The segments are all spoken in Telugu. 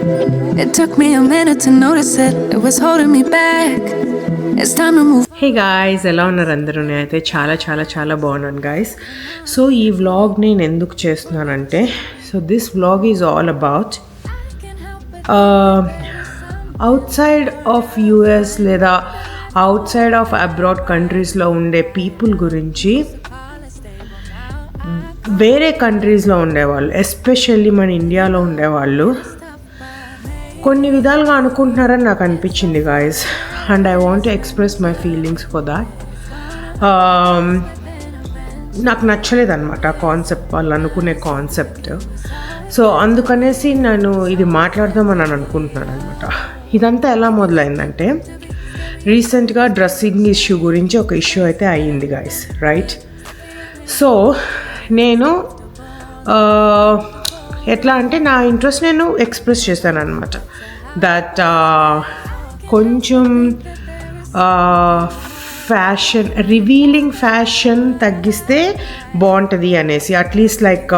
It took me a minute to notice it. It was holding me back. It's time to move. Hey guys, ఎలా ఉన్నారు అందరూ? నేనైతే చాలా చాలా చాలా బాగున్నాను గాయ్స్. సో ఈ వ్లాగ్ నేను ఎందుకు చేస్తున్నానంటే, so this vlog is all about outside of US లేదా అవుట్సైడ్ ఆఫ్ అబ్రాడ్ కంట్రీస్లో ఉండే పీపుల్ గురించి, వేరే కంట్రీస్లో ఉండేవాళ్ళు, ఎస్పెషల్లీ మన ఇండియాలో ఉండేవాళ్ళు కొన్ని విధాలుగా అనుకుంటున్నారని నాకు అనిపించింది guys. And I want to express my feelings for that. నాకు నచ్చలేదన్నమాట ఆ కాన్సెప్ట్, వాళ్ళు అనుకునే కాన్సెప్ట్. సో అందుకనేసి నేను ఇది మాట్లాడదామని అనుకుంటున్నాను అనమాట. ఇదంతా ఎలా మొదలైందంటే, రీసెంట్గా డ్రెస్సింగ్ ఇష్యూ గురించి ఒక ఇష్యూ అయితే అయ్యింది గాయస్, రైట్? సో నేను ఎట్లా అంటే నా ఇంట్రెస్ట్ నేను ఎక్స్ప్రెస్ చేశాను అనమాట. దట్ కొంచెం ఫ్యాషన్, రివీలింగ్ ఫ్యాషన్ తగ్గిస్తే బాగుంటుంది అనేసి, అట్లీస్ట్ లైక్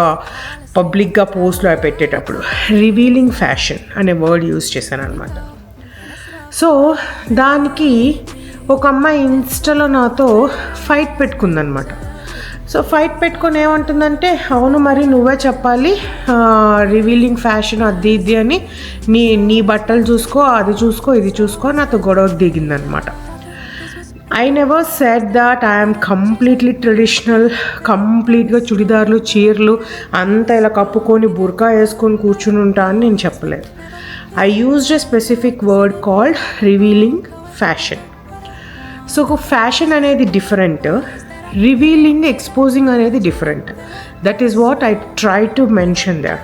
పబ్లిక్గా పోస్ట్లో పెట్టేటప్పుడు రివీలింగ్ ఫ్యాషన్ అనే వర్డ్ యూజ్ చేశాను అనమాట. సో దానికి ఒక అమ్మాయి ఇన్స్టాలో నాతో ఫైట్ పెట్టుకుందనమాట. సో ఫైట్ పెట్టుకొని ఏమంటుందంటే, అవును మరి నువ్వే చెప్పాలి, రివీలింగ్ ఫ్యాషన్ అది ఇది అని, నీ బట్టలు చూసుకో, అది చూసుకో, ఇది చూసుకో, నాతో గొడవకు దిగిందనమాట. I never said that I'm completely traditional, కంప్లీట్గా చుడిదార్లు చీరలు అంతా ఇలా కప్పుకొని బుర్కా వేసుకొని కూర్చుని ఉంటా అని నేను చెప్పలేదు. I used a specific word called revealing fashion. So fashion అనేది డిఫరెంట్, రివీలింగ్, ఎక్స్పోజింగ్ అనేది different. That is what I try to mention that.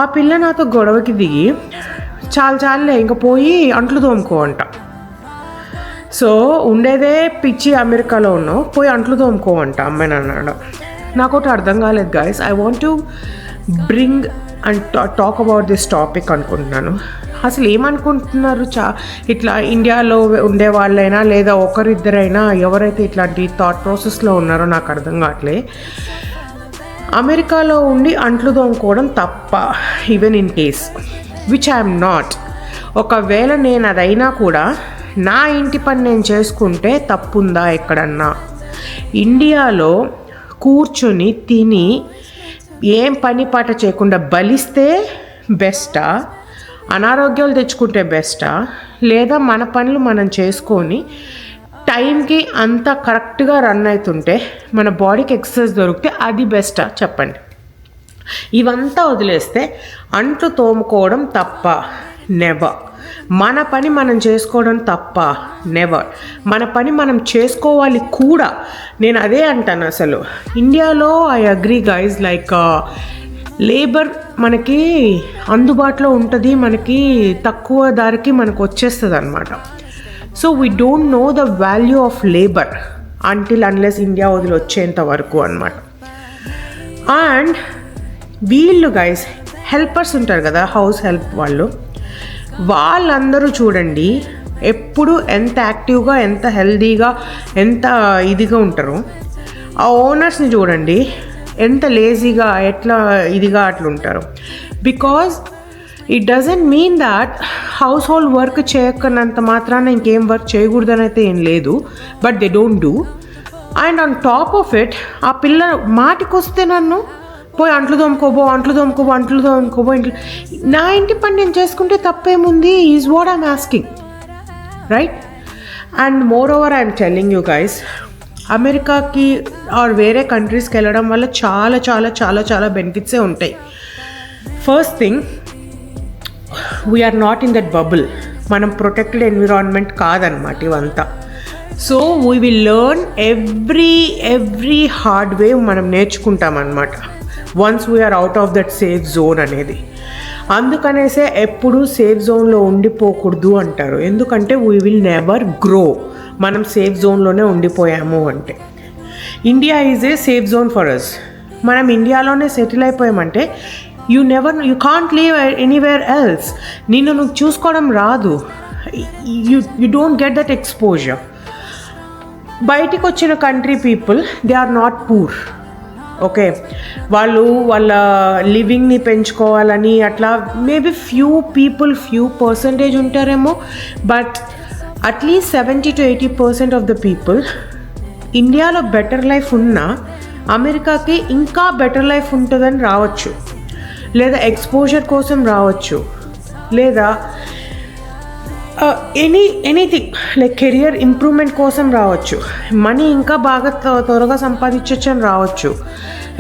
ఆ పిల్ల నాతో గొడవకి దిగి, చాలే ఇంకా పోయి అంట్లు తోముకో అంట. సో ఉండేదే పిచ్చి అమెరికాలో ఉన్నావు, పోయి అంట్లు తోముకో అంట అమ్మాయిని అన్నాడు. నాకు ఒకటి అర్థం కాలేదు guys. I want to bring and talk about this topic అనుకుంటున్నాను. అసలు ఏమనుకుంటున్నారు ఇట్లా ఇండియాలో ఉండే వాళ్ళైనా లేదా ఒకరిద్దరైనా ఎవరైతే ఇట్లాంటి థాట్ ప్రాసెస్లో ఉన్నారో నాకు అర్థం కావట్లే. అమెరికాలో ఉండి అంట్లు తోముకోవడం తప్ప, even in case which I'm not. ఒకవేళ నేను అదైనా కూడా నా ఇంటి పని నేను చేసుకుంటే తప్పుందా ఎక్కడన్నా? ఇండియాలో కూర్చొని తిని ఏం పని పాట చేయకుండా బలిస్తే బెస్టా, అనారోగ్యాలు తెచ్చుకుంటే బెస్టా, లేదా మన పనులు మనం చేసుకొని టైంకి అంతా కరెక్ట్గా రన్ అవుతుంటే మన బాడీకి ఎక్సర్సైజ్ దొరికితే అది బెస్టా చెప్పండి? ఇవంతా వదిలేస్తే అంట్లు తోముకోవడం తప్ప? నెవర్. మన పని మనం చేసుకోవడం తప్ప? నెవర్. మన పని మనం చేసుకోవాలి కూడా. నేను అదే అంటాను. అసలు ఇండియాలో I agree guys, like labour మనకి అందుబాటులో ఉంటుంది, మనకి తక్కువ ధరకి మనకు వచ్చేస్తుంది అనమాట. So we don't know the value of labour until unless India వదిలి వచ్చేంత వరకు అనమాట. అండ్ వీళ్ళు గైస్ హెల్పర్స్ ఉంటారు కదా, హౌస్ హెల్ప్ వాళ్ళందరూ చూడండి ఎప్పుడు ఎంత యాక్టివ్గా, ఎంత హెల్దీగా, ఎంత ఇదిగా ఉంటారు. ఆ ఓనర్స్ని చూడండి ఎంత లేజీగా, ఎట్లా ఇదిగా అట్లా ఉంటారు. Because it doesn't mean that household work చేయకనంత మాత్రాన ఇంకేం వర్క్ చేయకూడదని అయితే ఏం లేదు, but they don't do. And on top of it ఆ పిల్ల మాటికి వస్తే నన్ను పోయి అంట్లు తోముకోబో ఇంట్లో నా ఇంటి పని నేను చేసుకుంటే తప్పేముంది is what I'm asking, right? And more over I'm telling you guys, అమెరికాకి ఆర్ వేరే కంట్రీస్కి వెళ్ళడం వల్ల చాలా చాలా చాలా చాలా బెనిఫిట్సే ఉంటాయి. First thing, we're not in that bubble. మనం ప్రొటెక్టెడ్ ఎన్విరాన్మెంట్ కాదనమాట ఇవంతా. So we will learn every hard way మనం నేర్చుకుంటాం అనమాట once we're out of that safe zone అనేది. అందుకనేసే ఎప్పుడు సేఫ్ జోన్లో ఉండిపోకూడదు అంటారు. ఎందుకంటే వీ విల్ నెవర్ గ్రో. మనం సేఫ్ జోన్లోనే ఉండిపోయాము అంటే. India is a safe zone for us. మనం ఇండియాలోనే సెటిల్ అయిపోయామంటే you can't leave anywhere else. నువ్వు చూసుకోవడం రాదు. You don't get that exposure. బయటికి వచ్చిన country people they are not poor. Okay, వాళ్ళు వాళ్ళ లివింగ్ని పెంచుకోవాలని అట్లా మేబీ ఫ్యూ పర్సంటేజ్ ఉంటారేమో. బట్ అట్లీస్ట్ 70-80% ఆఫ్ ద పీపుల్ ఇండియాలో బెటర్ లైఫ్ ఉన్నా అమెరికాకి ఇంకా బెటర్ లైఫ్ ఉంటుందని రావచ్చు, లేదా ఎక్స్పోజర్ కోసం రావచ్చు, లేదా ఎనీథింగ్ లైక్ కెరియర్ ఇంప్రూవ్మెంట్ కోసం రావచ్చు, మనీ ఇంకా బాగా త్వరగా సంపాదించవచ్చు అని రావచ్చు.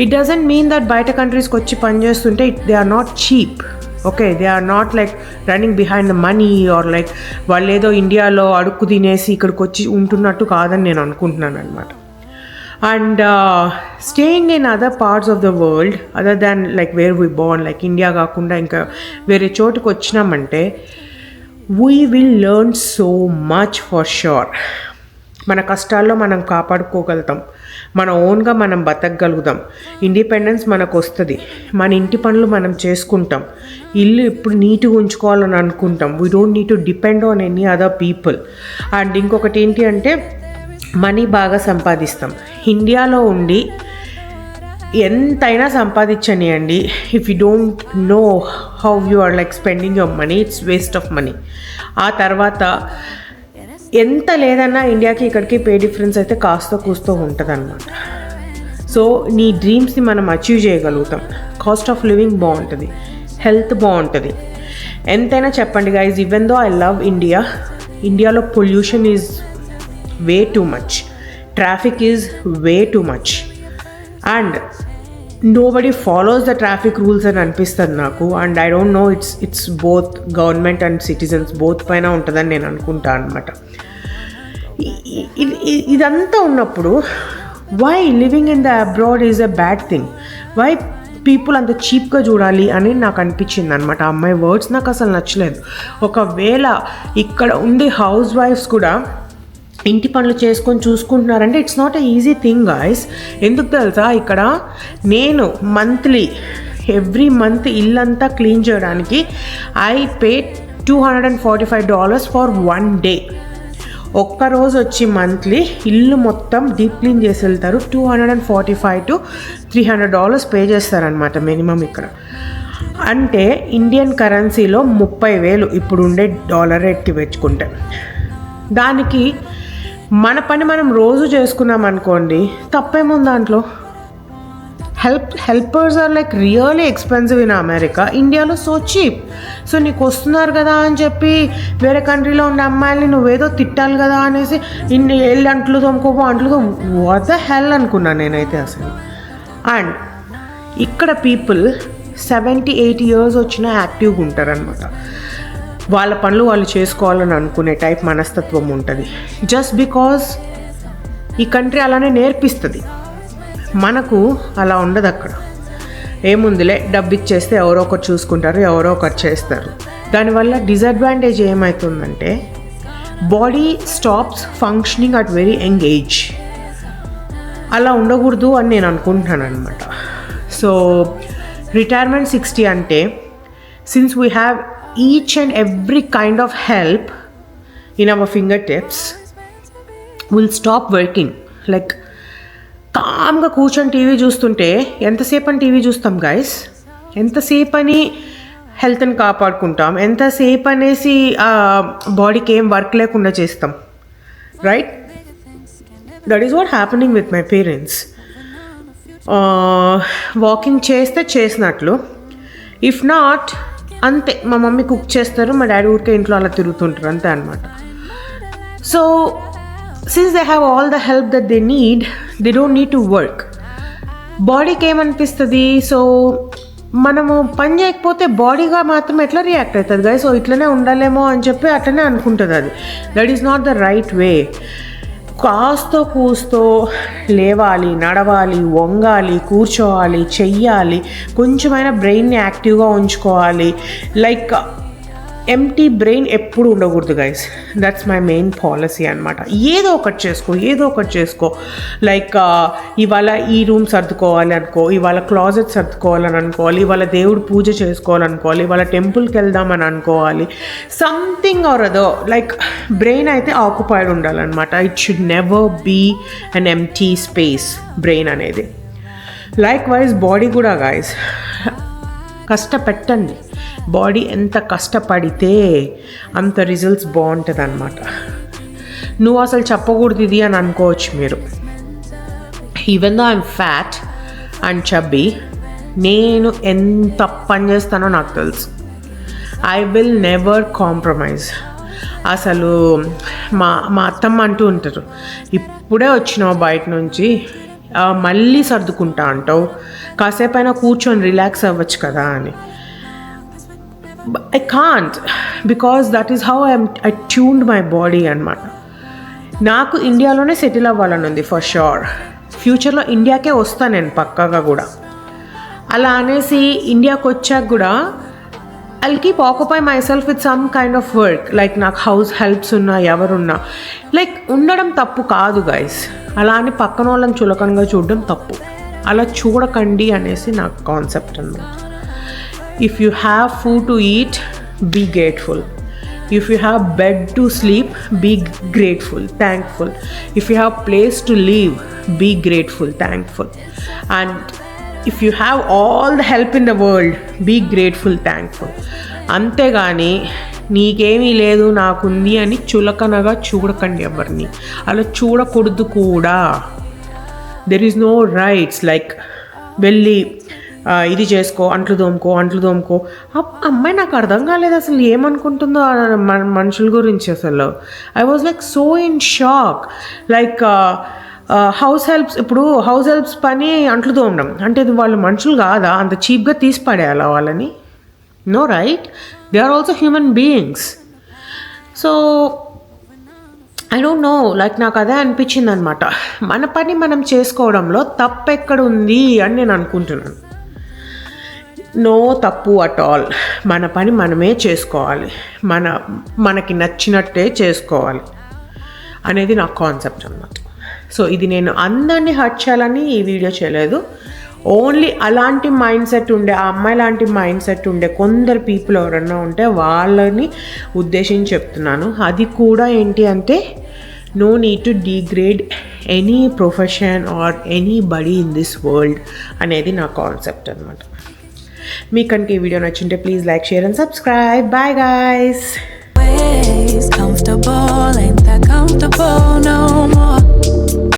ఇట్ డజంట్ మీన్ దట్ బయట కంట్రీస్కి వచ్చి పనిచేస్తుంటే they are not cheap. Okay, they are not like running behind the money or like వాళ్ళు ఏదో ఇండియాలో అడుక్కు తినేసి ఇక్కడికి వచ్చి ఉంటున్నట్టు కాదని నేను అనుకుంటున్నాను అనమాట. And staying in other parts of the world other than like where we born, like India కాకుండా ఇంకా వేరే చోటుకు వచ్చినామంటే we will learn so much for sure. మన కష్టాల్లో మనం కాపాడుకోగలుగుతాం, మన ఓన్గా మనం బతకగలుగుతాం, ఇండిపెండెన్స్ మనకు వస్తుంది, మన ఇంటి పనులు మనం చేసుకుంటాం, ఇల్లు ఇప్పుడు నీట్గా ఉంచుకోవాలని అనుకుంటాం. We don't need to depend on any other people. And ఇంకొకటి ఏంటి అంటే మనీ బాగా సంపాదిస్తాం. ఇండియాలో ఉండి ఎంతైనా సంపాదించనియండి, if you don't know how you are like spending your money, it's waste of money. ఆ తర్వాత ఎంత లేదన్నా ఇండియాకి ఇక్కడికి పే డిఫరెన్స్ అయితే కాస్త కూస్తో ఉంటుంది అనమాట. సో నీ డ్రీమ్స్ని మనం అచీవ్ చేయగలుగుతాం. కాస్ట్ ఆఫ్ లివింగ్ బాగుంటుంది, హెల్త్ బాగుంటుంది. ఎంతైనా చెప్పండి guys, even though I love India, ఇండియాలో pollution is way too much, traffic is way too much, and nobody follows the traffic rules అని అనిపిస్తుంది నాకు. And I don't know, it's both government and citizens both పైన ఉంటుందని నేను అనుకుంటా అనమాట. ఇదంతా ఉన్నప్పుడు why living in the abroad is a bad thing, why people అంత చీప్గా చూడాలి అని నాకు అనిపించింది అనమాట. ఆ అమ్మాయి వర్డ్స్ నాకు అసలు నచ్చలేదు. ఒకవేళ ఇక్కడ ఉండే హౌస్ వైఫ్స్ కూడా ఇంటి పనులు చేసుకొని చూసుకుంటున్నారంటే it's not a easy thing guys. ఎందుకు తెలుసా, ఇక్కడ నేను ఎవ్రీ మంత్ ఇల్లంతా క్లీన్ చేయడానికి ఐ పే $245 ఫర్ 1 day. ఒక్కరోజు వచ్చి మంత్లీ ఇల్లు మొత్తం డీప్ క్లీన్ చేసి వెళ్తారు. $245 to $300 పే చేస్తారనమాట మినిమం ఇక్కడ. అంటే ఇండియన్ కరెన్సీలో 30,000 ఇప్పుడు ఉండే డాలర్ రేట్కి పెంచుకుంటే. దానికి మన పని మనం రోజు చేసుకున్నాం అనుకోండి, తప్పేముంది దాంట్లో. Helpers are like really expensive in America. ఇండియాలో సో చీప్. సో నీకు వస్తున్నారు కదా అని చెప్పి వేరే కంట్రీలో ఉన్న అమ్మాయిల్ని నువ్వేదో తిట్టాలి కదా అనేసి ఇన్ని వెళ్ళి అంట్లు వాట్ ద హెల్ అనుకున్నాను నేనైతే అసలు. అండ్ ఇక్కడ పీపుల్ 70-80 years వచ్చినా యాక్టివ్గా ఉంటారనమాట. వాళ్ళ పనులు వాళ్ళు చేసుకోవాలని అనుకునే టైప్ మనస్తత్వం ఉంటుంది. జస్ట్ బికాజ్ ఈ కంట్రీ అలానే నేర్పిస్తుంది. మనకు అలా ఉండదు అక్కడ. ఏముందిలే, డబ్బు ఇచ్చేస్తే ఎవరో ఒకరు చూసుకుంటారు, ఎవరో ఒకరు చేస్తారు. దానివల్ల డిసడ్వాంటేజ్ ఏమవుతుందంటే body stops functioning at very young age. అలా ఉండకూడదు అని నేను అనుకుంటున్నాను అనమాట. సో రిటైర్మెంట్ 60 అంటే since we have each and every kind of help in our fingertips, we'll stop working. Like కామ్గా కూర్చొని టీవీ చూస్తుంటే ఎంతసేపు అని టీవీ చూస్తాం గైస్, ఎంతసేపు అని హెల్త్ని కాపాడుకుంటాం, ఎంతసేపు అనేసి బాడీకి ఏం వర్క్ లేకుండా చేస్తాం, right? That is what happening with my parents. Walking చేస్తే చేసినట్లు, ఇఫ్ నాట్ అంతే. మా మమ్మీ కుక్ చేస్తారు, మా డాడీ ఊరికే ఇంట్లో అలా తిరుగుతుంటారు, అంతే అనమాట. So since they have all the help that they need, they don't need to work. బాడీకి ఏమనిపిస్తుంది, సో మనము పని చేయకపోతే బాడీగా మాత్రం ఎట్లా రియాక్ట్ అవుతుంది కదా, సో ఇట్లనే ఉండాలేమో అని చెప్పి అట్లనే అనుకుంటుంది. అది that is not the right way. కాస్తో కూస్తో లేవాలి, నడవాలి, వంగాలి, కూర్చోవాలి, చెయ్యాలి, కొంచెమైనా బ్రెయిన్ని యాక్టివ్గా ఉంచుకోవాలి. లైక్ ఎంటీ బ్రెయిన్ ఎప్పుడు ఉండకూడదు guys. That's my main policy అనమాట. ఏదో ఒకటి చేసుకో. లైక్ ఇవాళ ఈ రూమ్ సర్దుకోవాలి అనుకో, ఇవాళ క్లాజెట్ సర్దుకోవాలని అనుకోవాలి, ఇవాళ దేవుడు పూజ చేసుకోవాలనుకోవాలి, ఇవాళ టెంపుల్కి వెళ్దామని అనుకోవాలి. సంథింగ్ ఆర్ అదో, లైక్ బ్రెయిన్ అయితే ఆక్యుపైడ్ ఉండాలన్నమాట. It should never be an empty space brain అనేది. లైక్ వైజ్ బాడీ కూడా గాయస్ కష్టపెట్టండి. బాడీ ఎంత కష్టపడితే అంత రిజల్ట్స్ బాగుంటుంది అనమాట. నువ్వు అసలు చెప్పకూడదు ఇది అని అనుకోవచ్చు మీరు. Even though I'm fat and chubby, నేను ఎంత పని చేస్తానో నాకు తెలుసు. I will never compromise. అసలు మా అత్తమ్మ అంటూ ఉంటారు, ఇప్పుడే వచ్చినావు బయట నుంచి మళ్ళీ సర్దుకుంటా అంటావు, కాసేపైనా కూర్చొని రిలాక్స్ అవ్వచ్చు కదా అని. I can't, because that is how I tuned my body అనమాట. నాకు ఇండియాలోనే సెటిల్ అవ్వాలని ఉంది ఫర్ షూర్. ఫ్యూచర్లో ఇండియాకే వస్తాను నేను పక్కాగా కూడా. అలా అనేసి ఇండియాకి వచ్చాక కూడా I'll keep occupy myself with some kind of work. Like నాకు హౌస్ హెల్ప్స్ ఉన్నా ఎవరున్నా లైక్ ఉండడం తప్పు కాదు గైస్. అలా అని పక్కన వాళ్ళని చులకనగా చూడడం తప్పు. అలా చూడకండి అనేసి నాకు కాన్సెప్ట్ అన్నమాట. If you have food to eat, be grateful. If you have bed to sleep, be grateful, thankful. If you have place to live, be grateful, thankful. And if you have all the help in the world, be grateful, thankful. అంతేగాని నీకేమీ లేదు నాకుంది అని చులకనగా చూడకండి ఎవరిని. అలా చూడకూడదు కూడా. There is no rights like వెళ్ళి ఇది చేసుకో, అంట్లు తోముకో. అమ్మాయి నాకు అర్థం కాలేదు అసలు ఏమనుకుంటుందో మనుషుల గురించి. అసలు I was like so in shock. Like house helps పని అంట్లు తోమడం అంటే ఇది వాళ్ళు మనుషులు కాదా? అంత చీప్గా తీసి పడేయాలా వాళ్ళని? No right, they are also human beings. So I don't know, like నాకు అదే అనిపించింది అనమాట. మన పని మనం చేసుకోవడంలో తప్పు ఎక్కడ ఉంది అని నేను అనుకుంటున్నాను. నో తప్పు అట్ ఆల్. మన పని మనమే చేసుకోవాలి, మనకి నచ్చినట్టే చేసుకోవాలి అనేది నా కాన్సెప్ట్ అన్నమాట. సో ఇది నేను అందరినీ హర్ట్ చేయాలని ఈ వీడియో చేయలేదు. ఓన్లీ అలాంటి మైండ్ సెట్ ఉండే, ఆ అమ్మాయి లాంటి మైండ్ సెట్ ఉండే కొందరు పీపుల్ ఎవరన్నా ఉంటే వాళ్ళని ఉద్దేశించి చెప్తున్నాను. అది కూడా ఏంటి అంటే no need to degrade any profession or anybody in this world అనేది నా కాన్సెప్ట్ అనమాట. మీకు కనుక ఈ వీడియో నచ్చింటే please like, share and subscribe. Bye guys. Comfortable, ain't that comfortable no more.